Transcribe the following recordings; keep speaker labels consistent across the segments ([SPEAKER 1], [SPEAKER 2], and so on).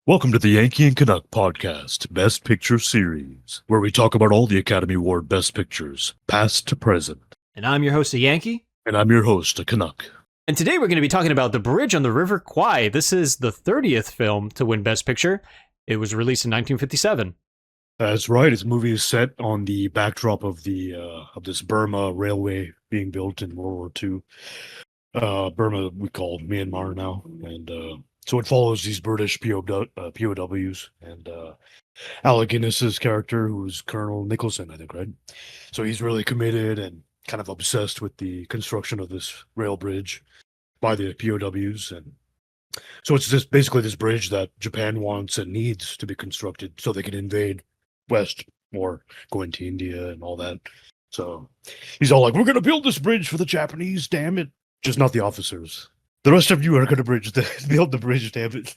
[SPEAKER 1] Welcome to the Yankee and Canuck podcast, Best Picture Series, where we talk about all the Academy Award Best Pictures, past to present.
[SPEAKER 2] And I'm your host, a Yankee.
[SPEAKER 1] And I'm your host, a Canuck.
[SPEAKER 2] And today we're going to be talking about The Bridge on the River Kwai. This is the 30th film to win Best Picture. It was released in 1957.
[SPEAKER 1] That's right. This movie is set on the backdrop of this Burma railway being built in World War II. Burma, we call Myanmar now. And so it follows these British POWs and Alec Guinness's character, who's Colonel Nicholson, I think, right? So he's really committed and kind of obsessed with the construction of this rail bridge by the POWs. And so it's just basically this bridge that Japan wants and needs to be constructed so they can invade West or go into India and all that. So he's all like, we're going to build this bridge for the Japanese, damn it. Just not the officers. The rest of you are going to build the bridge, damn it.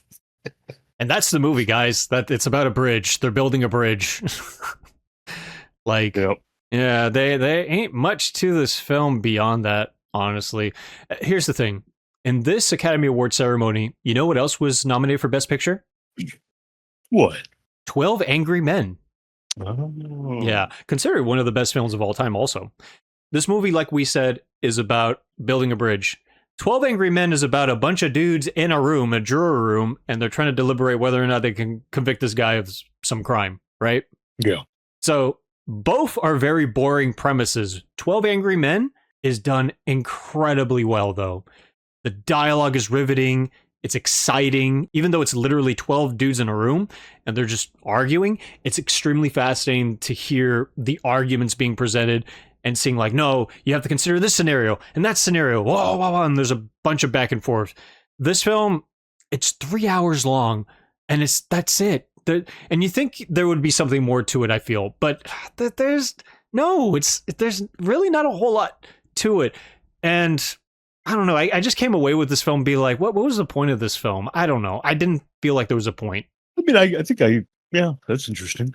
[SPEAKER 2] And that's the movie, guys. That it's about a bridge. They're building a bridge.
[SPEAKER 1] Yep.
[SPEAKER 2] Yeah, they ain't much to this film beyond that, honestly. Here's the thing. In this Academy Award ceremony, you know what else was nominated for Best Picture?
[SPEAKER 1] What?
[SPEAKER 2] 12 Angry Men.
[SPEAKER 1] Oh.
[SPEAKER 2] Yeah, considered one of the best films of all time also. This movie, like we said, is about building a bridge. 12 Angry Men is about a bunch of dudes in a room, a juror room, and they're trying to deliberate whether or not they can convict this guy of some crime, right?
[SPEAKER 1] Yeah.
[SPEAKER 2] So both are very boring premises. 12 Angry Men is done incredibly well, though. The dialogue is riveting. It's exciting. Even though it's literally 12 dudes in a room and they're just arguing, it's extremely fascinating to hear the arguments being presented and seeing like, no, you have to consider this scenario and that scenario. Whoa, whoa, whoa, and there's a bunch of back and forth. This film, it's 3 hours long and that's it. And you think there would be something more to it, I feel, but there's really not a whole lot to it. And I don't know. I just came away with this film being like, what was the point of this film? I don't know. I didn't feel like there was a point.
[SPEAKER 1] I mean, I think yeah, that's interesting.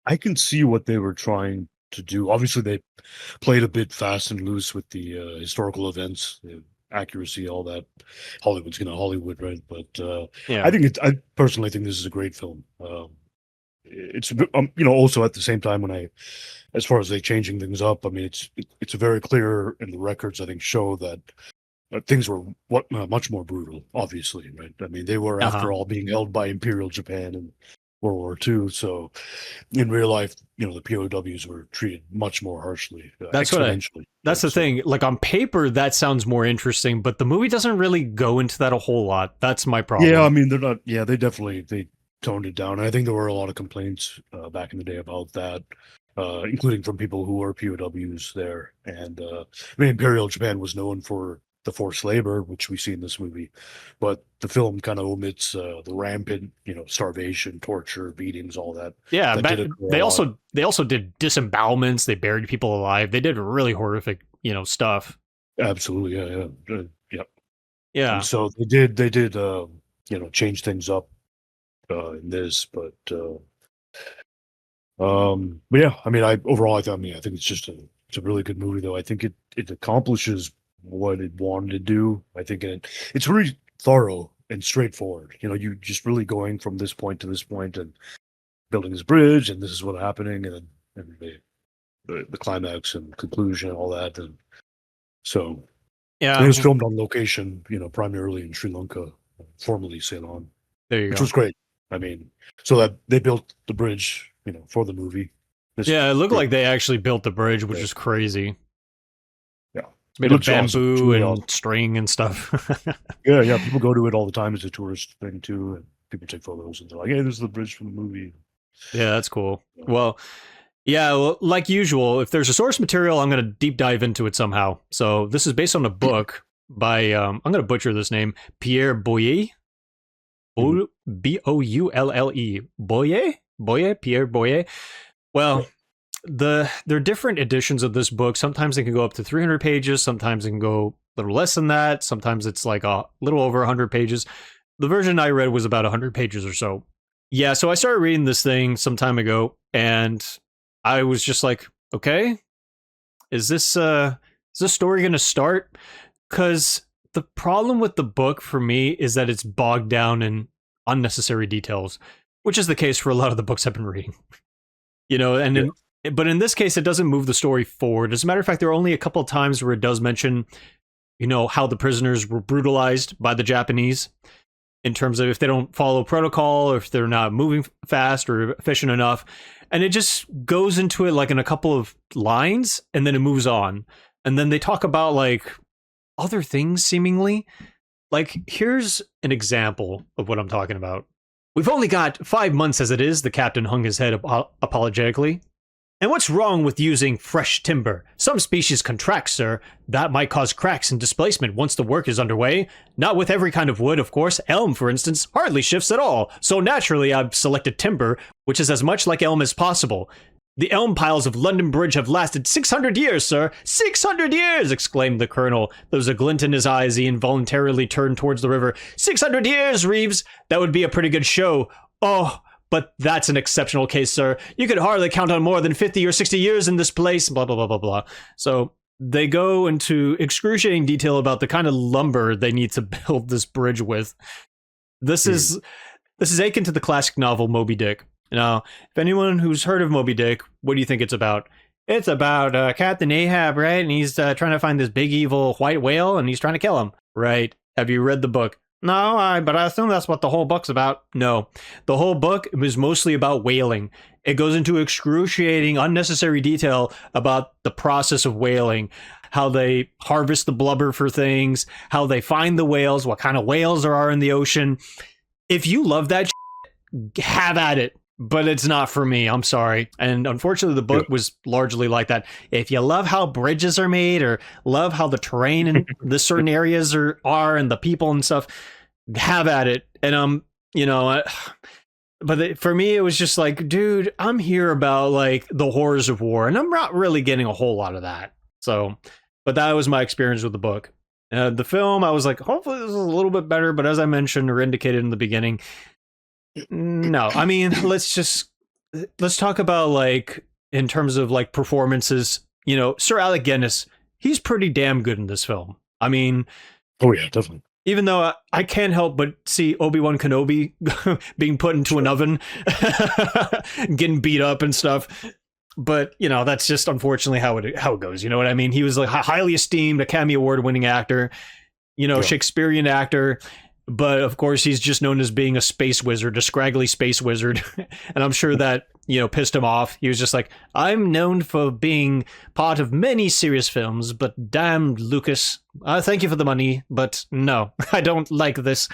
[SPEAKER 1] I can see what they were trying to do. Obviously, they played a bit fast and loose with the historical events, the accuracy, all that. Hollywood's gonna Hollywood, right? But
[SPEAKER 2] Yeah.
[SPEAKER 1] I personally think this is a great film. It's also at the same time as far as they changing things up, I mean, it's very clear, and the records I think show that things were much more brutal. Obviously, right? I mean, they were after all being held by Imperial Japan in World War II. So in real life, the POWs were treated much more harshly.
[SPEAKER 2] That's the thing. Like on paper, that sounds more interesting, but the movie doesn't really go into that a whole lot. That's my problem.
[SPEAKER 1] Yeah, I mean, they're not. Yeah, they toned it down. And I think there were a lot of complaints back in the day about that, including from people who were POWs there. And I mean, Imperial Japan was known for the forced labor, which we see in this movie, but the film kind of omits the rampant, starvation, torture, beatings, all that.
[SPEAKER 2] Yeah, they also did disembowelments. They buried people alive. They did really horrific, stuff.
[SPEAKER 1] Absolutely, yeah. And so they did, change things up in this, but yeah, I mean, I think it's a really good movie, though. I think it accomplishes what it wanted to do. I think it's really thorough and straightforward. You just really going from this point to this point and building this bridge, and this is what's happening, and the climax and conclusion, and all that. And so,
[SPEAKER 2] yeah,
[SPEAKER 1] it was filmed on location, primarily in Sri Lanka, formerly Ceylon.
[SPEAKER 2] There you
[SPEAKER 1] which
[SPEAKER 2] go.
[SPEAKER 1] was great. I mean, so that they built the bridge, for the movie.
[SPEAKER 2] It looked like they actually built the bridge, which is crazy.
[SPEAKER 1] Yeah.
[SPEAKER 2] It's made of bamboo and string and stuff.
[SPEAKER 1] Yeah. People go to it all the time as a tourist thing, too. And people take photos and they're like, hey, this is the bridge from the movie.
[SPEAKER 2] Yeah, that's cool. Well, like usual, if there's a source material, I'm going to deep dive into it somehow. So this is based on a book by, I'm going to butcher this name, Pierre Boyer. Boulle. Pierre Boyer. Well, there are different editions of this book. Sometimes they can go up to 300 pages. Sometimes it can go a little less than that. Sometimes it's like a little over 100 pages. The version I read was about 100 pages or so. Yeah, so I started reading this thing some time ago, and I was just like, okay, is this story going to start? Because the problem with the book for me is that it's bogged down in unnecessary details, which is the case for a lot of the books I've been reading. But in this case, it doesn't move the story forward. As a matter of fact, there are only a couple of times where it does mention, how the prisoners were brutalized by the Japanese in terms of if they don't follow protocol or if they're not moving fast or efficient enough. And it just goes into it like in a couple of lines and then it moves on. And then they talk about like other things seemingly. Like, here's an example of what I'm talking about. We've only got 5 months as it is, the captain hung his head apologetically. And what's wrong with using fresh timber? Some species contract, sir. That might cause cracks and displacement once the work is underway. Not with every kind of wood, of course. Elm, for instance, hardly shifts at all. So naturally, I've selected timber, which is as much like elm as possible. The elm piles of London Bridge have lasted 600 years, sir. 600 years! Exclaimed the colonel. There was a glint in his eye as he involuntarily turned towards the river. 600 years, Reeves! That would be a pretty good show. Oh, but that's an exceptional case, sir. You could hardly count on more than 50 or 60 years in this place, blah, blah, blah, blah, blah. So they go into excruciating detail about the kind of lumber they need to build this bridge with. This is akin to the classic novel Moby Dick. Now, if anyone who's heard of Moby Dick, what do you think it's about? It's about Captain Ahab, right? And he's trying to find this big evil white whale, and he's trying to kill him, right? Have you read the book? No, but I assume that's what the whole book's about. No, the whole book is mostly about whaling. It goes into excruciating, unnecessary detail about the process of whaling, how they harvest the blubber for things, how they find the whales, what kind of whales there are in the ocean. If you love that shit, have at it. But it's not for me. I'm sorry. And unfortunately, the book was largely like that. If you love how bridges are made or love how the terrain in the certain areas are and the people and stuff, have at it. And, but for me, it was just like, dude, I'm here about like the horrors of war. And I'm not really getting a whole lot of that. So, but that was my experience with the book. The film, I was like, hopefully this is a little bit better. But as I mentioned or indicated in the beginning, no, I mean, let's talk about like in terms of like performances, Sir Alec Guinness, he's pretty damn good in this film. I mean,
[SPEAKER 1] oh yeah, definitely.
[SPEAKER 2] Even though I can't help but see Obi Wan Kenobi being put into an oven, getting beat up and stuff. But that's just unfortunately how it goes. You know what I mean? He was like highly esteemed Academy Award winning actor, Shakespearean actor. But of course, he's just known as being a space wizard, a scraggly space wizard. And I'm sure that, pissed him off. He was just like, I'm known for being part of many serious films, but damn, Lucas, thank you for the money, but no, I don't like this.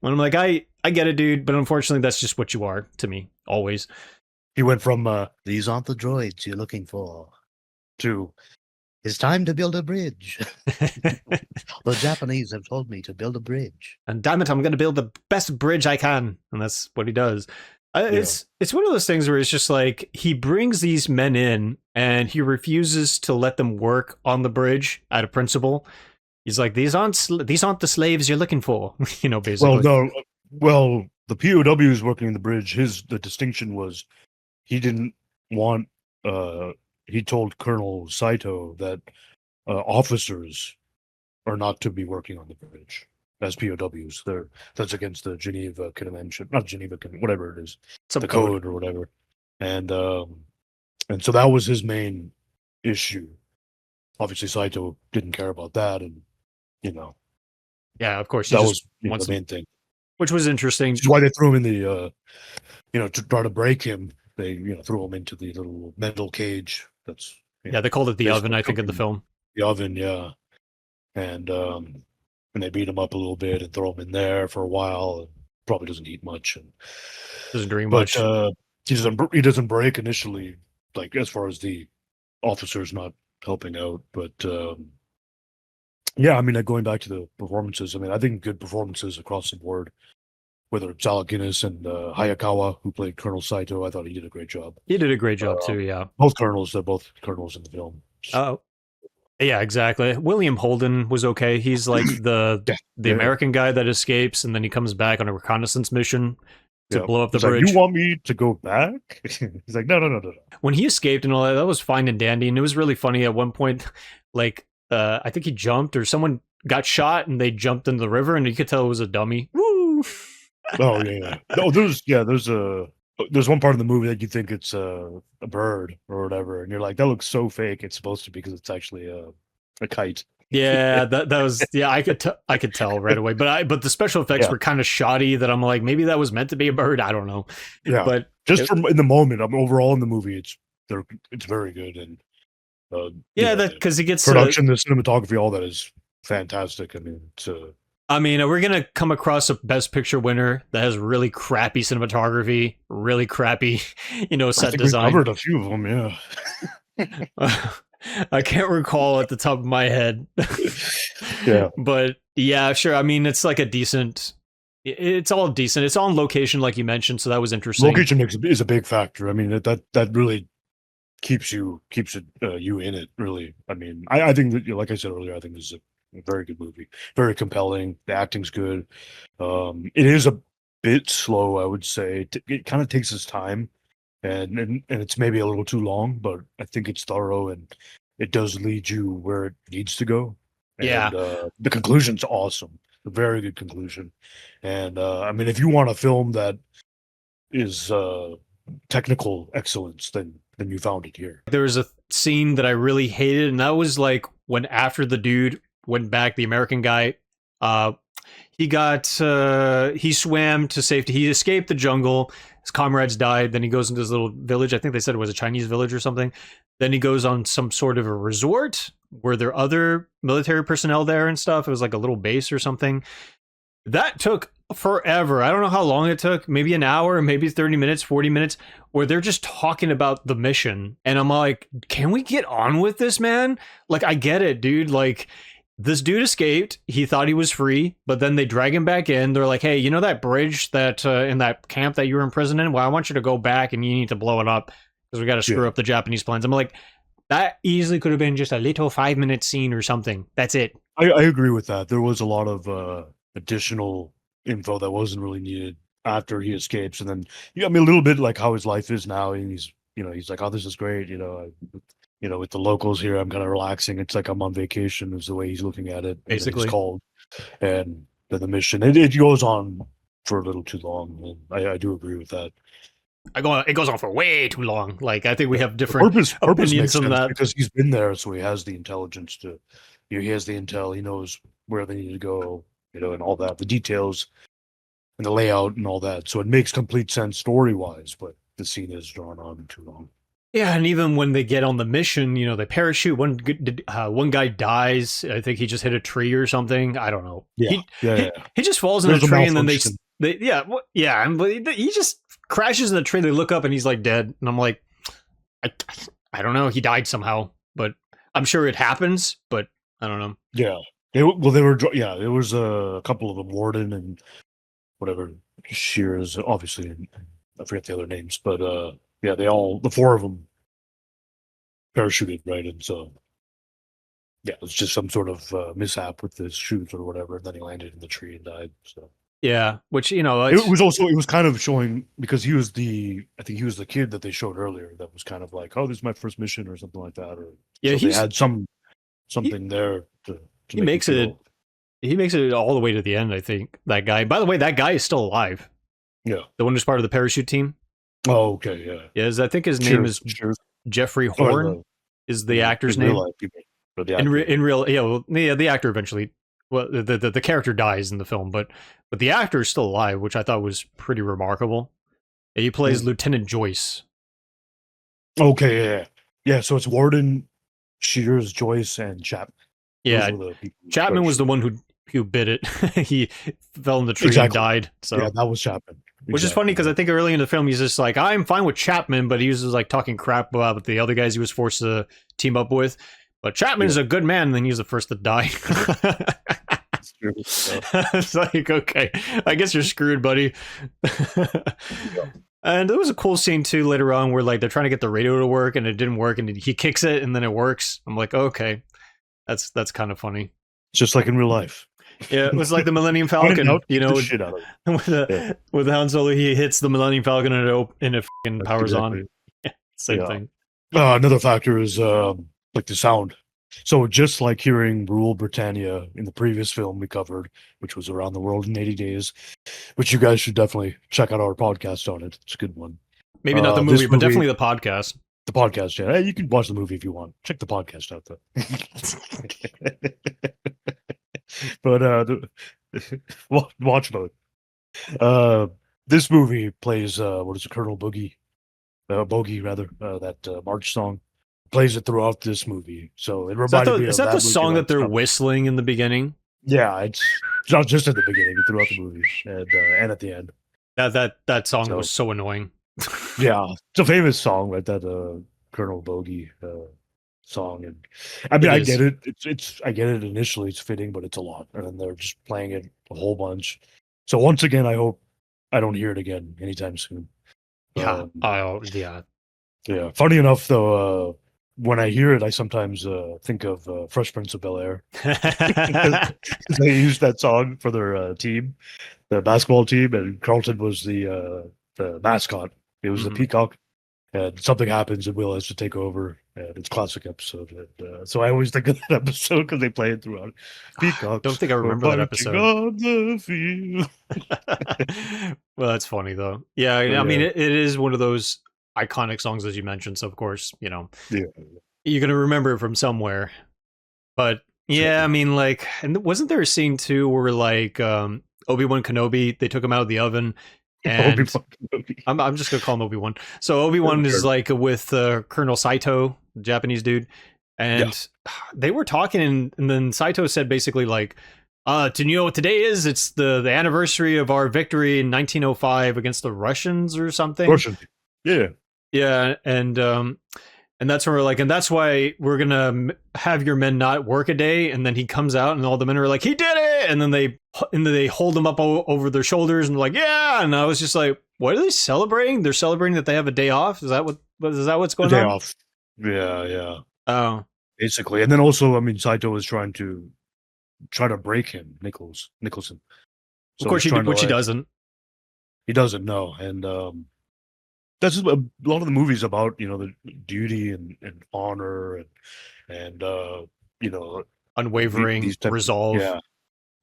[SPEAKER 2] And I'm like, I get it, dude, but unfortunately, that's just what you are to me, always.
[SPEAKER 1] He went from, these aren't the droids you're looking for, to, it's time to build a bridge. The Japanese have told me to build a bridge.
[SPEAKER 2] And damn it, I'm going to build the best bridge I can. And that's what he does. It's one of those things where it's just like he brings these men in and he refuses to let them work on the bridge out of principle. He's like, these aren't the slaves you're looking for, basically.
[SPEAKER 1] Well, the POWs working in the bridge, the distinction was he didn't want... he told Colonel Saito that officers are not to be working on the bridge as POWs. That's against the Geneva Convention, not Geneva, whatever it is, the code or whatever. And so that was his main issue. Obviously, Saito didn't care about that, and
[SPEAKER 2] yeah, of course,
[SPEAKER 1] that was the main thing,
[SPEAKER 2] which was interesting.
[SPEAKER 1] Which is why they threw him in the, to try to break him. They threw him into the little metal cage. That's
[SPEAKER 2] they called it the oven, I think, in the film.
[SPEAKER 1] The oven, yeah, and they beat him up a little bit and throw him in there for a while. And probably doesn't eat much and
[SPEAKER 2] doesn't drink much.
[SPEAKER 1] He doesn't break initially, like as far as the officers not helping out. But yeah, I mean, going back to the performances, I mean, I think good performances across the board. Whether it's Alec Guinness and Hayakawa, who played Colonel Saito, I thought he did a great job.
[SPEAKER 2] He did a great job too, yeah.
[SPEAKER 1] Both colonels in the film.
[SPEAKER 2] Oh, yeah, exactly. William Holden was okay. He's like the American guy that escapes, and then he comes back on a reconnaissance mission to blow up the bridge.
[SPEAKER 1] Like, you want me to go back? He's like, no.
[SPEAKER 2] When he escaped and all that was fine and dandy, and it was really funny at one point. Like, I think he jumped, or someone got shot, and they jumped into the river, and you could tell it was a dummy. Woo!
[SPEAKER 1] Oh yeah. No, there's one part of the movie that you think it's a bird or whatever, and you're like, that looks so fake. It's supposed to be because it's actually a kite.
[SPEAKER 2] Yeah, that was yeah. I could tell right away, but the special effects
[SPEAKER 1] Yeah,
[SPEAKER 2] were kind of shoddy. That I'm like, maybe that was meant to be a bird. I don't know,
[SPEAKER 1] yeah.
[SPEAKER 2] but
[SPEAKER 1] Just
[SPEAKER 2] it,
[SPEAKER 1] from in the moment, overall in the movie, it's very good, and
[SPEAKER 2] yeah, that
[SPEAKER 1] the
[SPEAKER 2] because he gets to.
[SPEAKER 1] production, the cinematography, all that is fantastic. I mean, it's
[SPEAKER 2] I mean, we're gonna come across a Best Picture winner that has really crappy cinematography, really crappy,
[SPEAKER 1] I
[SPEAKER 2] set
[SPEAKER 1] think we
[SPEAKER 2] design.
[SPEAKER 1] covered a few of them. Yeah,
[SPEAKER 2] I can't recall at the top of my head.
[SPEAKER 1] yeah.
[SPEAKER 2] But yeah, sure. I mean, it's like a decent. It's all decent. It's on location, like you mentioned, so that was interesting.
[SPEAKER 1] Location is a big factor. I mean, that really keeps it you in it. Really, I mean, I think that, like I said earlier, I think this is a very good movie, very compelling. The acting's good. It is a bit slow, I would say. It kind of takes its time, and it's maybe a little too long, but I think it's thorough and it does lead you where it needs to go.
[SPEAKER 2] Yeah,
[SPEAKER 1] And the conclusion's awesome, a very good conclusion. And I mean, if you want a film that is technical excellence, then you found it here.
[SPEAKER 2] there was a scene that I really hated, and that was like when after the dude went back, the American guy, uh, he swam to safety. He escaped the jungle. His comrades died. Then he goes into this little village. I think they said it was a Chinese village or something. Then he goes on some sort of a resort where there are other military personnel there and stuff. It was like a little base or something. That took forever. I don't know how long it took, maybe an hour, maybe 30 minutes, 40 minutes, where they're just talking about the mission. And I'm like, can we get on with this, man? Like, I get it, dude. Like, this dude escaped. He thought he was free, but then they drag him back in. They're like, hey, you know that bridge that in that camp that you were imprisoned in? Well, I want you to go back and you need to blow it up because we got to screw up the Japanese plans. I'm like, that easily could have been just a little 5-minute scene or something. That's it.
[SPEAKER 1] I agree with that. There was a lot of additional info that wasn't really needed after he escapes, and then I mean a little bit like how his life is now, and he's like, oh, this is great, with the locals here, I'm kind of relaxing. It's like I'm on vacation, is the way he's looking at it.
[SPEAKER 2] Basically,
[SPEAKER 1] it's called, and then the mission it goes on for a little too long. And I do agree with that.
[SPEAKER 2] it goes on for way too long. Like, I think we have
[SPEAKER 1] The
[SPEAKER 2] different
[SPEAKER 1] purpose
[SPEAKER 2] opinions
[SPEAKER 1] makes
[SPEAKER 2] on
[SPEAKER 1] sense
[SPEAKER 2] that.
[SPEAKER 1] because he's been there, so he has the intelligence to, he has the intel. He knows where they need to go, and all that, the details and the layout and all that. So it makes complete sense story wise, but the scene is drawn on too long.
[SPEAKER 2] Yeah, and even when they get on the mission, they parachute. One guy dies. I think he just hit a tree or something. I don't know. He just falls in a tree, and then he just crashes in the tree. They look up, and he's like dead. And I'm like, I don't know. He died somehow, but I'm sure it happens. But I don't know.
[SPEAKER 1] Yeah. They were. Yeah, there was a couple of them, Warden and whatever Shears, obviously. I forget the other names, but yeah, the four of them parachuted, right? And so, yeah, it was just some sort of mishap with his chute or whatever, and then he landed in the tree and died. So
[SPEAKER 2] Yeah, which
[SPEAKER 1] it was kind of showing, because I think he was the kid that they showed earlier that was kind of like, oh, this is my first mission or something like that, or
[SPEAKER 2] yeah,
[SPEAKER 1] so they had something there to
[SPEAKER 2] he makes it. He makes it all the way to the end, I think. That guy. By the way, that guy is still alive.
[SPEAKER 1] Yeah.
[SPEAKER 2] The one who's part of the parachute team.
[SPEAKER 1] Oh, okay, yeah.
[SPEAKER 2] Yes, I think his name is Jeffrey Horn. Is the actor's name? In real, yeah, well, yeah, the actor eventually. Well, the character dies in the film, but the actor is still alive, which I thought was pretty remarkable. And he plays Lieutenant Joyce.
[SPEAKER 1] Okay, yeah. So it's Warden, Shears, Joyce, and Chapman.
[SPEAKER 2] Yeah, Chapman was the one who bit it. He fell in the tree and died. So
[SPEAKER 1] yeah, that was Chapman.
[SPEAKER 2] Which is funny because I think early in the film he's just like, I'm fine with Chapman, but he was just like talking crap about the other guys he was forced to team up with. But Chapman's a good man, and then he's the first to die.
[SPEAKER 1] That's true.
[SPEAKER 2] It's like, okay, I guess you're screwed, buddy. And there was a cool scene too later on where like they're trying to get the radio to work and it didn't work, and he kicks it and then it works. I'm like, okay. That's kind of funny.
[SPEAKER 1] Just like in real life.
[SPEAKER 2] Yeah, it was like the Millennium Falcon, with Han Solo, he hits the Millennium Falcon and it fucking powers on. Yeah, same thing.
[SPEAKER 1] Another factor is like the sound. So just like hearing Rule Britannia in the previous film we covered, which was Around the World in 80 Days, which you guys should definitely check out our podcast on it. It's a good one.
[SPEAKER 2] Maybe not the movie,
[SPEAKER 1] This
[SPEAKER 2] but
[SPEAKER 1] movie,
[SPEAKER 2] definitely the podcast.
[SPEAKER 1] the podcast, yeah. Hey, you can watch the movie if you want. Check the podcast out though. But watch both. Uh, this movie plays what is it, Colonel Boogie, Bogey rather, that March song plays it throughout this movie. So it reminded me
[SPEAKER 2] Is
[SPEAKER 1] of
[SPEAKER 2] that
[SPEAKER 1] that
[SPEAKER 2] the
[SPEAKER 1] movie
[SPEAKER 2] song that
[SPEAKER 1] last
[SPEAKER 2] they're
[SPEAKER 1] summer.
[SPEAKER 2] whistling in the beginning?
[SPEAKER 1] Yeah, it's not just at the beginning, but throughout the movie and at the end.
[SPEAKER 2] That song
[SPEAKER 1] So
[SPEAKER 2] was so annoying.
[SPEAKER 1] yeah, it's a famous song, right? That Colonel Bogey song, and I mean,
[SPEAKER 2] It
[SPEAKER 1] I
[SPEAKER 2] is.
[SPEAKER 1] get it. It's I get it initially. It's fitting, but it's a lot, and then they're just playing it a whole bunch. So once again, I hope I don't hear it again anytime soon.
[SPEAKER 2] Yeah.
[SPEAKER 1] Um,
[SPEAKER 2] Oh, yeah.
[SPEAKER 1] yeah. Funny enough, though, when I hear it, I sometimes think of Fresh Prince of Bel Air. They used that song for their team, the basketball team, and Carlton was the mascot. It was the
[SPEAKER 2] Mhm.
[SPEAKER 1] peacock, and something happens, and Will has to take over. And it's a classic episode. And, so I always think of that episode because they play it throughout.
[SPEAKER 2] Don't
[SPEAKER 1] Peacocks
[SPEAKER 2] think I
[SPEAKER 1] were
[SPEAKER 2] remember that
[SPEAKER 1] marching
[SPEAKER 2] episode.
[SPEAKER 1] on the field.
[SPEAKER 2] Well, that's funny though. Yeah,
[SPEAKER 1] So
[SPEAKER 2] I mean,
[SPEAKER 1] yeah,
[SPEAKER 2] it is one of those iconic songs as you mentioned. So of course,
[SPEAKER 1] yeah,
[SPEAKER 2] you're gonna remember it from somewhere. But yeah, I
[SPEAKER 1] certainly.
[SPEAKER 2] mean, like, and wasn't there a scene too where like Obi Wan Kenobi, they took him out of the oven,
[SPEAKER 1] Obi
[SPEAKER 2] and
[SPEAKER 1] Wan Kenobi.
[SPEAKER 2] I'm just gonna call him Obi Wan. So Obi Wan is
[SPEAKER 1] Sure.
[SPEAKER 2] like with Colonel Saito, the Japanese dude,
[SPEAKER 1] Yeah,
[SPEAKER 2] and they were talking, and then Saito said basically like, do you know what today is? It's the anniversary of our victory in 1905 against the Russians or something.
[SPEAKER 1] Russian. Yeah,
[SPEAKER 2] Yeah, and that's where we're like, and that's why we're gonna have your men not work a day. And then he comes out, and all the men are like, he did it. And then they hold him up over their shoulders, and they're like, yeah. And I was just like, what are they celebrating? They're celebrating that they have a day off. Is that what's
[SPEAKER 1] the
[SPEAKER 2] going
[SPEAKER 1] day
[SPEAKER 2] on?
[SPEAKER 1] off. Yeah, yeah.
[SPEAKER 2] Oh,
[SPEAKER 1] Basically, and then also, I mean, Saito was try to break him, Nicholson.
[SPEAKER 2] of
[SPEAKER 1] So
[SPEAKER 2] course
[SPEAKER 1] he's
[SPEAKER 2] he
[SPEAKER 1] trying to
[SPEAKER 2] which he
[SPEAKER 1] like
[SPEAKER 2] doesn't.
[SPEAKER 1] he doesn't know, and that's just a lot of the movies about the duty and honor and you know
[SPEAKER 2] Unwavering
[SPEAKER 1] these type of
[SPEAKER 2] resolve.
[SPEAKER 1] yeah,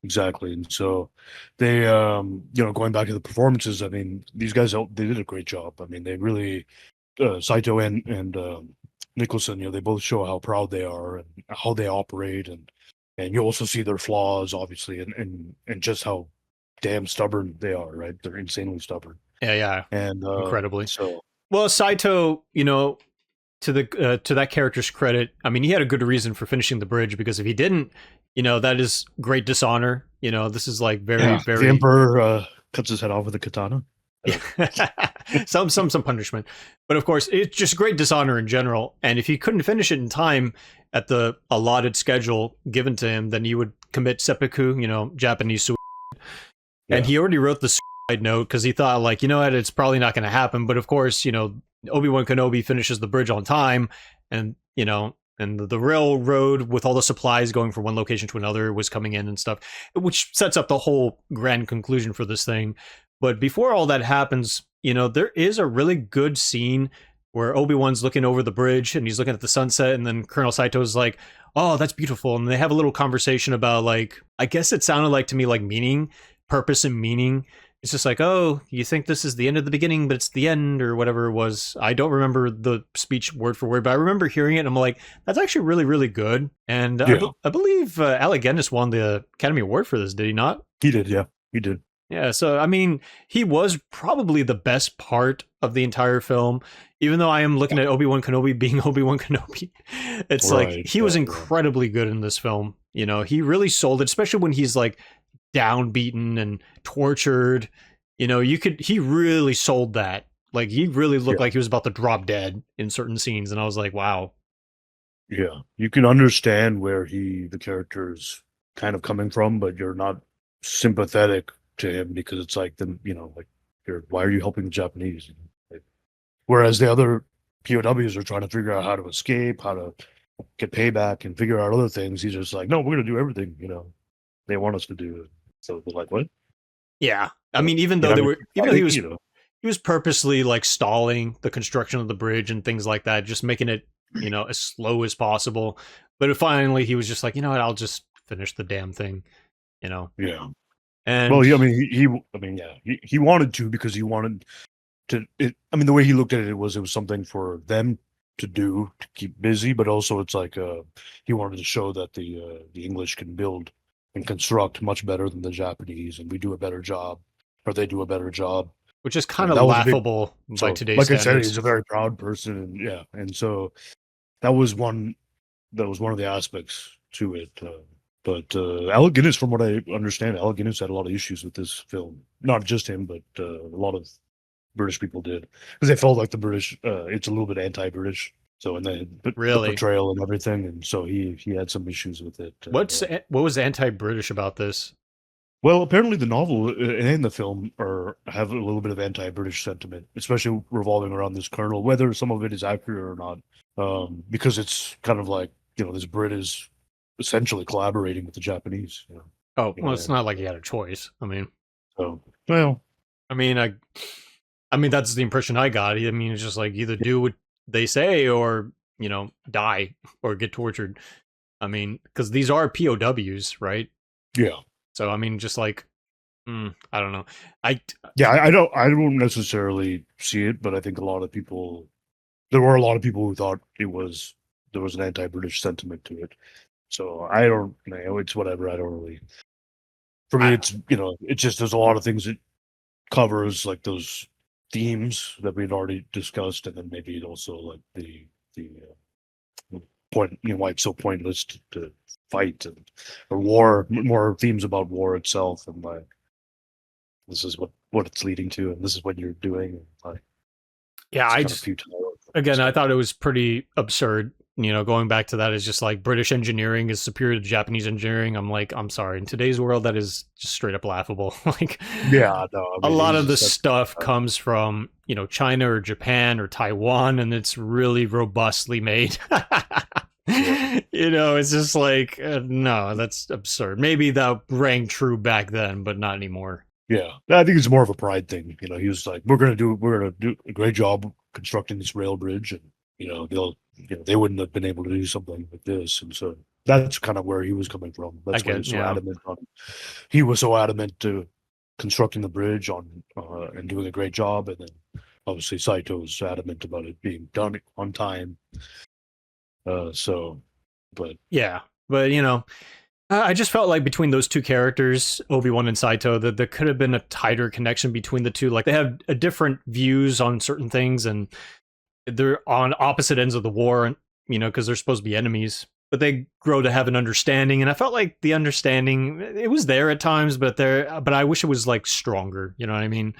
[SPEAKER 1] exactly. And so they going back to the performances, I mean, these guys, they did a great job. I mean, they really Saito and Nicholson, they both show how proud they are and how they operate, and you also see their flaws, obviously, and just how damn stubborn they are, right? They're insanely stubborn.
[SPEAKER 2] Yeah, yeah,
[SPEAKER 1] And
[SPEAKER 2] incredibly.
[SPEAKER 1] so
[SPEAKER 2] Well, Saito, to that character's credit, I mean, he had a good reason for finishing the bridge, because if he didn't, that is great dishonor. This is like very,
[SPEAKER 1] yeah, the
[SPEAKER 2] very
[SPEAKER 1] emperor cuts his head off with a katana. Uh,
[SPEAKER 2] some punishment. But of course, it's just great dishonor in general. And if he couldn't finish it in time at the allotted schedule given to him, then he would commit seppuku, Japanese suicide. And
[SPEAKER 1] yeah,
[SPEAKER 2] he already wrote the suicide note because he thought, like, what, it's probably not going to happen. But of course, Obi Wan Kenobi finishes the bridge on time, and and the railroad with all the supplies going from one location to another was coming in and stuff, which sets up the whole grand conclusion for this thing. But before all that happens, there is a really good scene where Obi-Wan's looking over the bridge and he's looking at the sunset, and then Colonel Saito's like, oh, that's beautiful. And they have a little conversation about, like, I guess it sounded like to me like meaning, purpose and meaning. It's just like, oh, you think this is the end of the beginning, but it's the end, or whatever it was. I don't remember the speech word for word, but I remember hearing it, and I'm like, that's actually really, really good. And
[SPEAKER 1] yeah,
[SPEAKER 2] I believe Alec Guinness won the Academy Award for this, did he not?
[SPEAKER 1] he did. Yeah, he did.
[SPEAKER 2] Yeah, so I mean, he was probably the best part of the entire film. Even though I am looking at Obi Wan Kenobi being Obi Wan Kenobi, it's like
[SPEAKER 1] Right.
[SPEAKER 2] he
[SPEAKER 1] Yeah,
[SPEAKER 2] was
[SPEAKER 1] yeah.
[SPEAKER 2] incredibly good in this film. He really sold it, especially when he's like downbeaten and tortured. He really sold that. Like, he really looked
[SPEAKER 1] Yeah.
[SPEAKER 2] like he was about to drop dead in certain scenes, and I was like, wow.
[SPEAKER 1] Yeah, you can understand where the character is kind of coming from, but you're not sympathetic to him because it's like like why are you helping the Japanese? Like, whereas the other POWs are trying to figure out how to escape, how to get payback, and figure out other things. He's just like, no, we're gonna do everything they want us to do. So they're like, what?
[SPEAKER 2] Yeah, I
[SPEAKER 1] Uh,
[SPEAKER 2] mean, even
[SPEAKER 1] You
[SPEAKER 2] though
[SPEAKER 1] know,
[SPEAKER 2] they
[SPEAKER 1] you're
[SPEAKER 2] were, even though
[SPEAKER 1] fighting.
[SPEAKER 2] he was purposely like stalling the construction of the bridge and things like that, just making it as slow as possible. But finally, he was just like, you know what, I'll just finish the damn thing, you know.
[SPEAKER 1] Yeah. Well,
[SPEAKER 2] And
[SPEAKER 1] I mean, I mean, yeah, he wanted to because he wanted to. I mean, the way he looked at it was something for them to do to keep busy, but also it's like he wanted to show that the English can build and construct much better than the Japanese, and we do a better job, or they do a better job.
[SPEAKER 2] which is kind
[SPEAKER 1] And
[SPEAKER 2] of
[SPEAKER 1] that was a big.
[SPEAKER 2] laughable by
[SPEAKER 1] So,
[SPEAKER 2] today's
[SPEAKER 1] like I said,
[SPEAKER 2] standards.
[SPEAKER 1] he's a very proud person, and yeah, and so that was one. That was one of the aspects to it. Alec Guinness, from what I understand, Alec Guinness had a lot of issues with this film. Not just him, but a lot of British people did because they felt like the British. It's a little bit anti-British. So and the
[SPEAKER 2] Really?
[SPEAKER 1] portrayal and everything, and so he had some issues with it.
[SPEAKER 2] What was anti-British about this?
[SPEAKER 1] Well, apparently the novel and the film have a little bit of anti-British sentiment, especially revolving around this colonel. Whether some of it is accurate or not, because it's kind of like this Brit is essentially collaborating with the Japanese.
[SPEAKER 2] Oh, well, it's not like he had a choice. I mean,
[SPEAKER 1] so well,
[SPEAKER 2] I mean, I mean that's the impression I got. I mean, it's just like either do what they say or die or get tortured. I mean, because these are POWs, right?
[SPEAKER 1] yeah.
[SPEAKER 2] So I mean, just like, I don't know.
[SPEAKER 1] I don't necessarily see it, but I think there were a lot of people who thought there was an anti-British sentiment to it. So I don't know. It's whatever. I don't really. For me, it's it's just there's a lot of things it covers, like those themes that we'd already discussed, and then maybe also like the point, why it's so pointless to fight or war, more themes about war itself, and like this is what it's leading to, and this is what you're doing, and like
[SPEAKER 2] yeah, I thought it was pretty absurd. Going back to that is just like British engineering is superior to Japanese engineering. I'm like, I'm sorry. In today's world, that is just straight up laughable. Like,
[SPEAKER 1] yeah, no, I mean,
[SPEAKER 2] a lot of the stuff comes from, China or Japan or Taiwan, and it's really robustly made. It's just like, no, that's absurd. Maybe that rang true back then, but not anymore.
[SPEAKER 1] Yeah, I think it's more of a pride thing. He was like, we're gonna do a great job constructing this rail bridge, and they wouldn't have been able to do something like this, and so that's kind of where he was coming from. That's why he was so adamant on. He was so adamant to constructing the bridge and doing a great job, and then obviously Saito was adamant about it being done on time.
[SPEAKER 2] But I just felt like between those two characters, Obi-Wan and Saito, that there could have been a tighter connection between the two. Like, they have different views on certain things, and they're on opposite ends of the war, because they're supposed to be enemies. But they grow to have an understanding, and I felt like the understanding, it was there at times, but I wish it was like stronger. You know what I mean?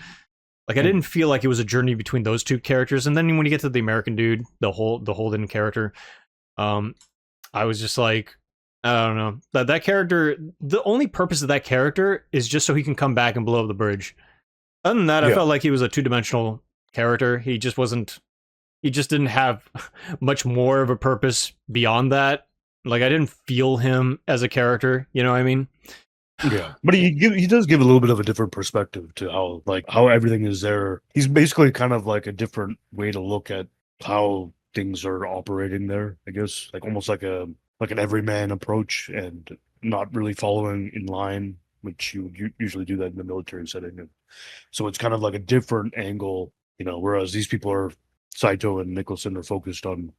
[SPEAKER 2] Like, I didn't feel like it was a journey between those two characters. And then when you get to the American dude, the Holden character, I was just like, I don't know. That character, the only purpose of that character is just so he can come back and blow up the bridge. Other than that, I felt like he was a two-dimensional character. He just didn't have much more of a purpose beyond that. Like, I didn't feel him as a character, you know what I mean?
[SPEAKER 1] Yeah, but he does give a little bit of a different perspective to how everything is there. He's basically kind of like a different way to look at how things are operating there, I guess, like almost like an everyman approach, and not really following in line, which you usually do that in the military setting. And so it's kind of like a different angle, whereas these people are, Saito and Nicholson, are focused on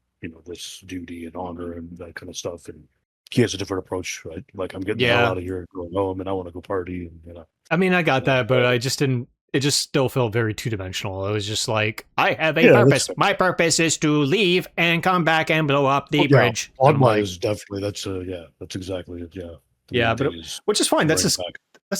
[SPEAKER 1] this duty and honor and that kind of stuff, and he has a different approach, right? Like, I'm getting the hell out of here and going home, and I want to go party, and
[SPEAKER 2] I mean, I got that, but I just didn't. It just still felt very two-dimensional. It was just like, I have a purpose. My purpose is to leave and come back and blow up the bridge.
[SPEAKER 1] Plot-wise, definitely, that's exactly it. Yeah,
[SPEAKER 2] but which is fine. That's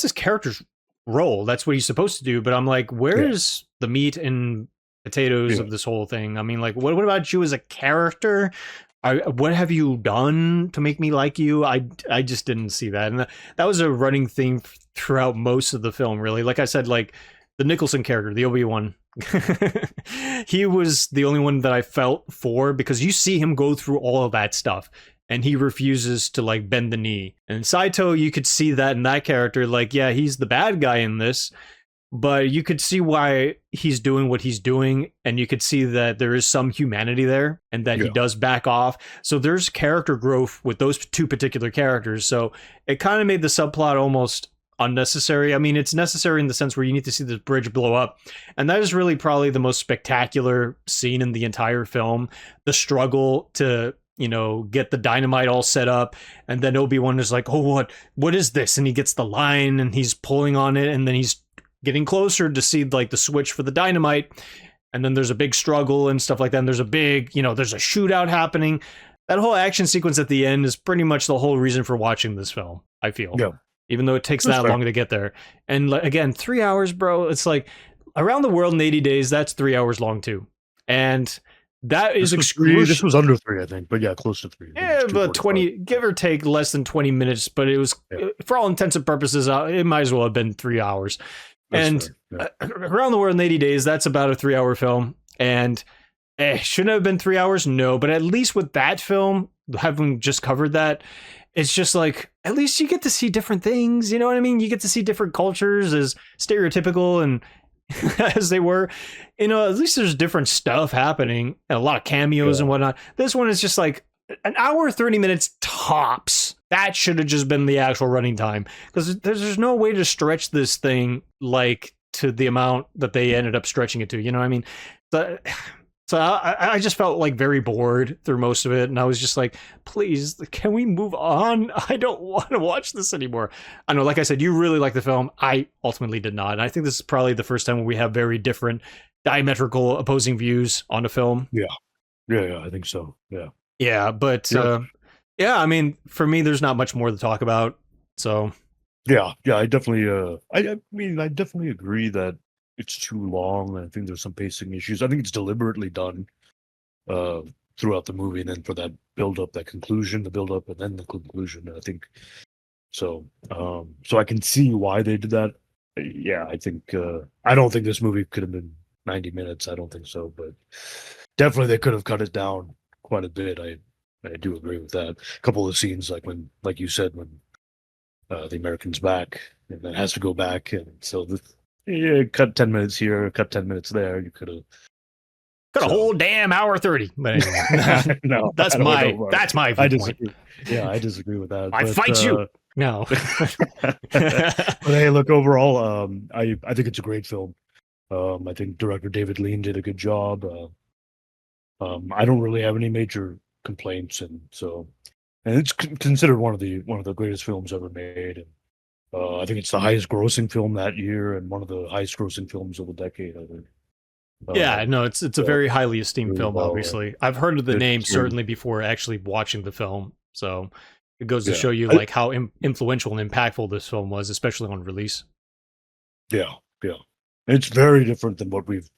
[SPEAKER 2] his character's role. That's what he's supposed to do. But I'm like, where's the meat and potatoes of this whole thing? I mean, like, what about you as a character? What have you done to make me like you? I just didn't see that, and that was a running theme throughout most of the film. Really, like I said, like the Nicholson character, the Obi-Wan, he was the only one that I felt for, because you see him go through all of that stuff, and he refuses to like bend the knee. And Saito, you could see that in that character, like, yeah, he's the bad guy in this, but you could see why he's doing what he's doing, and you could see that there is some humanity there, and that he does back off. So there's character growth with those two particular characters. So it kind of made the subplot almost unnecessary. I mean, it's necessary in the sense where you need to see the bridge blow up, and that is really probably the most spectacular scene in the entire film. The struggle to, you know, get the dynamite all set up, and then Obi-Wan is like, oh, what is this? And he gets the line and he's pulling on it, and then he's getting closer to see like the switch for the dynamite, and then there's a big struggle and stuff like that, and there's a big, you know, there's a shootout happening. That whole action sequence at the end is pretty much the whole reason for watching this film, I feel. Yeah. Even though it takes that long to get there. And again, 3 hours, bro. It's like Around the World in 80 Days, that's 3 hours long too. And that is excruciating.
[SPEAKER 1] This was under 3, I think, but yeah, close to 3.
[SPEAKER 2] Yeah, but 20, give or take less than 20 minutes, but it was, for all intents and purposes, it might as well have been 3 hours. That's and Around the World in 80 Days, that's about a 3 hour film. And shouldn't have been 3 hours? No, but at least with that film, having just covered that, it's just like, at least you get to see different things, you know what I mean? You get to see different cultures, as stereotypical and as they were. You know, at least there's different stuff happening, and a lot of cameos and whatnot. This one is just like an hour, 30 minutes tops. That should have just been the actual running time, because there's no way to stretch this thing like to the amount that they ended up stretching it to, you know what I mean? So I just felt like very bored through most of it, and I was just like, please, can we move on? I don't want to watch this anymore. I know, like I said, you really like the film. I ultimately did not, and I think this is probably the first time where we have very different, diametrical opposing views on a film.
[SPEAKER 1] Yeah, I think so.
[SPEAKER 2] Yeah, but I mean, for me, there's not much more to talk about. So
[SPEAKER 1] yeah, I definitely I mean, I definitely agree that it's too long. I think there's some pacing issues. I think it's deliberately done throughout the movie, and then for that build up, that conclusion, the build up, and then the conclusion. I think so. So I can see why they did that. Yeah, I think I don't think this movie could have been 90 minutes. I don't think so, but definitely they could have cut it down quite a bit. I do agree with that. A couple of scenes, like you said, when the American's back and then has to go back, and so cut 10 minutes here, cut 10 minutes there. You could have
[SPEAKER 2] got a whole damn hour 30. But anyway,
[SPEAKER 1] no,
[SPEAKER 2] that's my viewpoint.
[SPEAKER 1] I disagree. Yeah, I disagree with that.
[SPEAKER 2] I fight you. No.
[SPEAKER 1] But hey, look, overall, I think it's a great film. I think director David Lean did a good job. I don't really have any major complaints, and it's considered one of the greatest films ever made. And I think it's the highest grossing film that year, and one of the highest grossing films of the decade, I think.
[SPEAKER 2] It's a very highly esteemed film, obviously. I've heard of the name certainly before actually watching the film, so it goes to show you like how influential and impactful this film was, especially on release. Yeah.
[SPEAKER 1] It's very different than what we've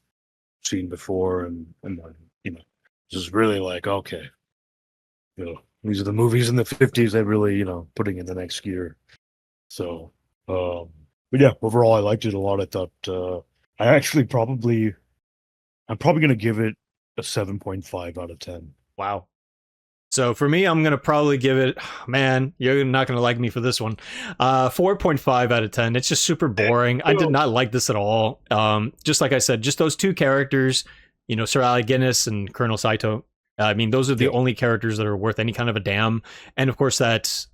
[SPEAKER 1] seen before, and you know, this is really like, okay, you know, these are the movies in the 50s that really, you know, putting in the next gear. So, but yeah, overall, I liked it a lot. I thought I'm probably going to give it a 7.5 out of 10.
[SPEAKER 2] Wow. So for me, I'm going to probably give it, man, you're not going to like me for this one, 4.5 out of 10. It's just super boring. I did not like this at all. Just like I said, just those two characters, you know, Sir Alec Guinness and Colonel Saito. I mean, those are the only characters that are worth any kind of a damn. And of course, that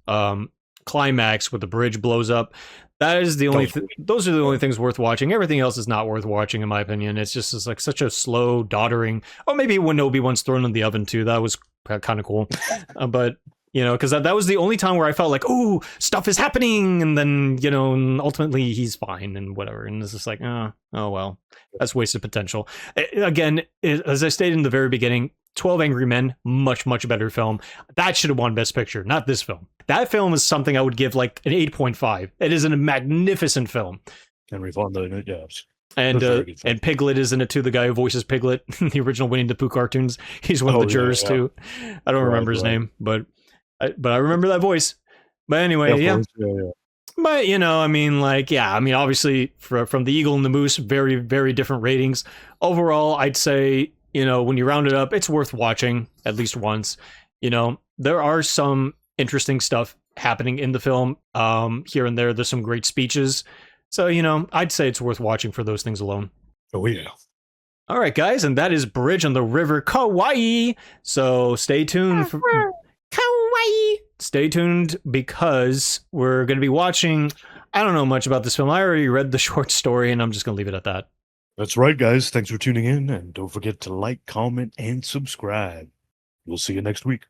[SPEAKER 2] climax where the bridge blows up. That is the only. Those are the only things worth watching. Everything else is not worth watching, in my opinion. It's like such a slow, doddering. Oh, maybe when Obi-Wan's thrown in the oven too. That was kind of cool, but you know, because that was the only time where I felt like, oh, stuff is happening, and then you know, and ultimately he's fine and whatever. And it's just like, oh well, that's wasted potential. Again, as I stated in the very beginning, 12 Angry Men, much better film. That should have won Best Picture, not this film. That film is something I would give like an 8.5. It is a magnificent film.
[SPEAKER 1] Henry Fonda in it, yes.
[SPEAKER 2] And Piglet is in it too, the guy who voices Piglet in the original Winnie the Pooh cartoons. He's one of the jurors too. I don't remember his name, but I remember that voice. But anyway, yeah. But, you know, I mean, like, yeah, I mean, obviously from The Eagle and the Moose, very, very different ratings. Overall, I'd say, you know, when you round it up, it's worth watching at least once. You know, there are some interesting stuff happening in the film here and there. There's some great speeches, So, I'd say it's worth watching for those things alone.
[SPEAKER 1] Oh yeah.
[SPEAKER 2] All right, guys, and that is Bridge on the River Kwai. So stay tuned for Kwai. Stay tuned because we're going to be watching. I don't know much about this film. I already read the short story, and I'm just going to leave it at that.
[SPEAKER 1] That's right, guys. Thanks for tuning in, and don't forget to like, comment, and subscribe. We'll see you next week.